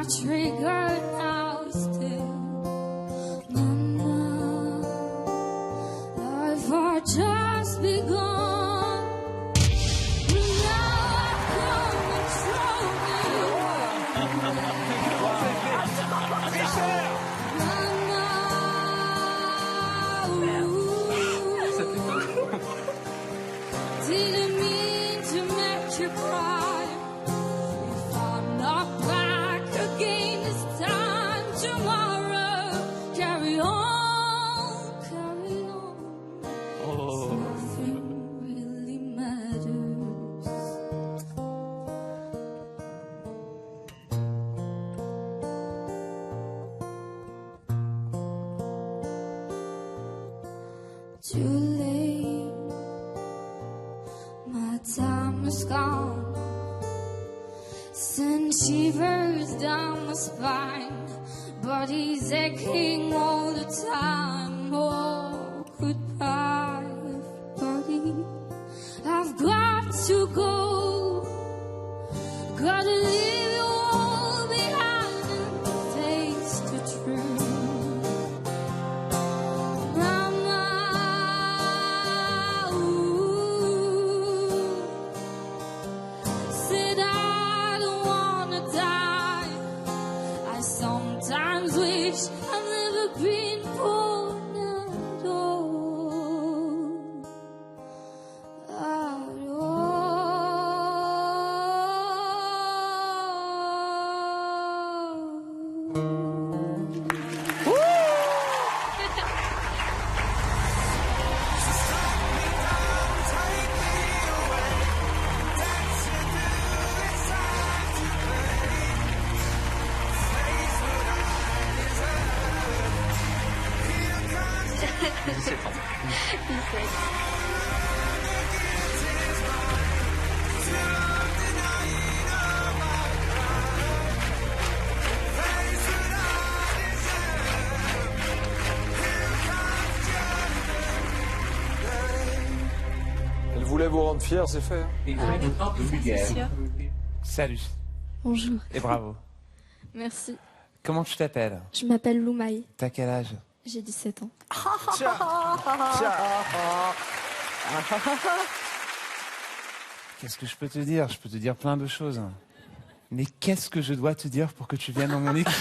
trigger now still. Mama, life had just begun. Now I've come and thrown didn't mean to make you cry. If I'm not back again this time tomorrow, carry on, carry on. Nothing really matters. Too late, my time is gone. Send shivers down my spine, body's aching all the time. Oh, goodbye, everybody. I've got to go, gotta leave you all behind and face the truth. Mama, said I don't wanna die. I sometimes wish I've never been born at all. At Elle voulait vous rendre fier, c'est fait. Salut Bonjour, et bravo. merci. Comment tu t'appelles? Je m'appelle Loumaï, T'as quel âge? j'ai 17 ans. Qu'est-ce que je peux te dire? Je peux te dire plein de choses. Mais qu'est-ce que je dois te dire pour que tu viennes dans mon équipe?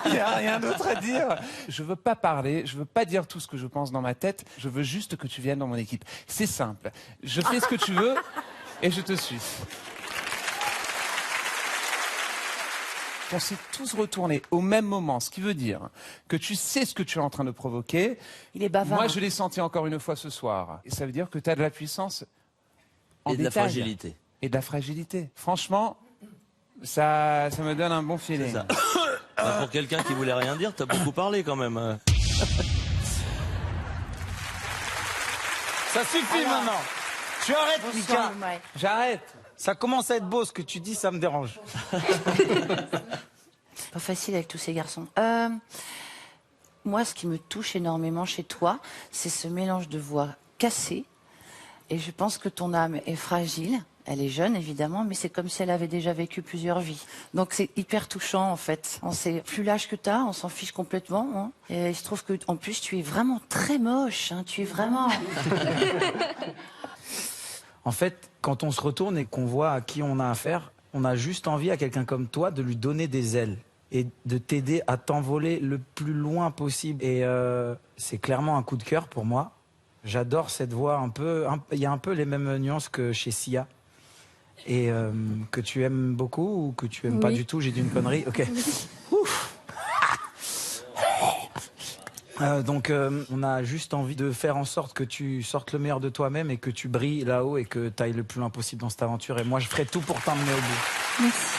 Il n'y a rien d'autre à dire. Je veux pas parler, je veux pas dire tout ce que je pense dans ma tête. Je veux juste que tu viennes dans mon équipe. C'est simple. Je fais ce que tu veux et je te suis. On s'est tous retournés au même moment, ce qui veut dire que tu sais ce que tu es en train de provoquer. Il est bavard. Moi, je l'ai senti encore une fois ce soir. Et ça veut dire que tu as de la puissance en Et de la détail. fragilité. Et de la fragilité. Franchement, ça me donne un bon feeling. Ça. Bah, pour quelqu'un qui voulait rien dire, t'as beaucoup parlé quand même. Ça suffit maintenant. Tu arrêtes, Mika. J'arrête. Ça commence à être beau ce que tu dis, ça me dérange. Pas facile avec tous ces garçons. Moi, ce qui me touche énormément chez toi, c'est ce mélange de voix cassée. Et je pense que ton âme est fragile. Elle est jeune, évidemment, mais c'est comme si elle avait déjà vécu plusieurs vies. Donc c'est hyper touchant, en fait. On sait plus l'âge que tu as, on s'en fiche complètement. Hein. Et il se trouve que, en plus, tu es vraiment très moche. Hein. Tu es vraiment... En fait, quand on se retourne et qu'on voit à qui on a affaire, on a juste envie à quelqu'un comme toi de lui donner des ailes et de t'aider à t'envoler le plus loin possible. Et c'est clairement un coup de cœur pour moi. J'adore cette voix un peu... Il y a un peu les mêmes nuances que chez Sia. Et que tu aimes beaucoup ou que tu aimes pas du tout? J'ai dit une connerie. Ok. Ouf. Donc on a juste envie de faire en sorte que tu sortes le meilleur de toi-même et que tu brilles là-haut et que tu ailles le plus loin possible dans cette aventure. Et moi, je ferai tout pour t'emmener au bout. Merci.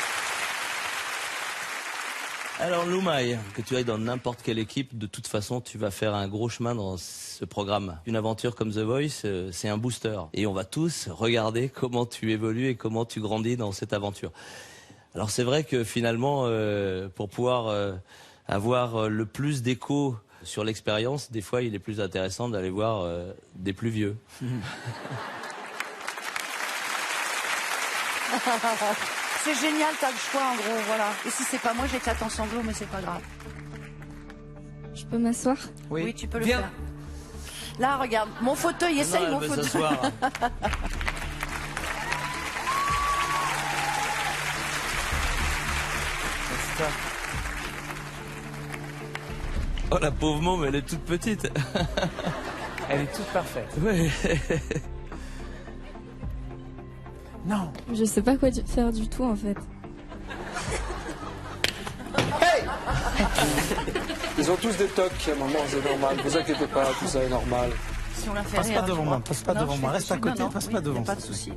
Alors Loumaï, que tu ailles dans n'importe quelle équipe, de toute façon, tu vas faire un gros chemin dans ce programme. Une aventure comme The Voice, c'est un booster. Et on va tous regarder comment tu évolues et comment tu grandis dans cette aventure. Alors c'est vrai que finalement, pour pouvoir avoir le plus d'écho sur l'expérience, des fois, il est plus intéressant d'aller voir des plus vieux. c'est génial, t'as le choix en gros, voilà. Et si c'est pas moi, j'éclate en sanglots, mais c'est pas grave. Je peux m'asseoir? Oui, tu peux le Viens. faire. Là, regarde, mon fauteuil, essaye Non, mon elle veut fauteuil. s'asseoir. Ça. Oh, la pauvre môme, elle est toute petite. Elle est toute parfaite. Ouais. Non. Je sais pas quoi faire du tout en fait. Ils ont tous des tocs, maman, c'est normal. Ne vous inquiétez pas, tout ça est normal. Si on la fait Passe rire, pas devant tu moi, vois. passe pas Non, devant je moi, fais reste à dessus. côté, Non, passe oui, pas y a devant. pas de souci.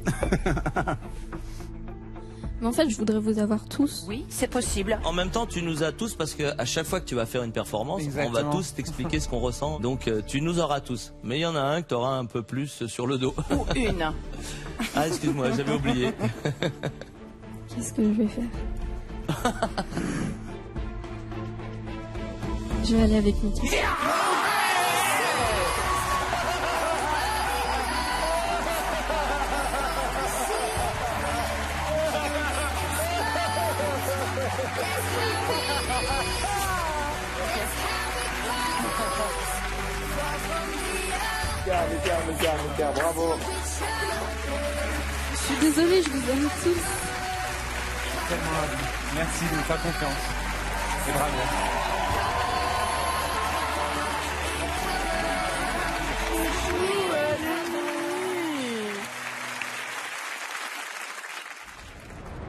Mais en fait, je voudrais vous avoir tous. Oui, c'est possible. En même temps, tu nous as tous parce que à chaque fois que tu vas faire une performance, on Exactement. va tous t'expliquer ce qu'on ressent. Donc tu nous auras tous. Mais il y en a un que tu auras un peu plus sur le dos. Ou une. Ah, excuse-moi, j'avais oublié. Qu'est-ce que je vais faire? Je vais aller avec Mickey. Mika, bravo. Je suis désolée, je vous aime tous. Tellement ravi. Merci de me faire confiance. Et bravo.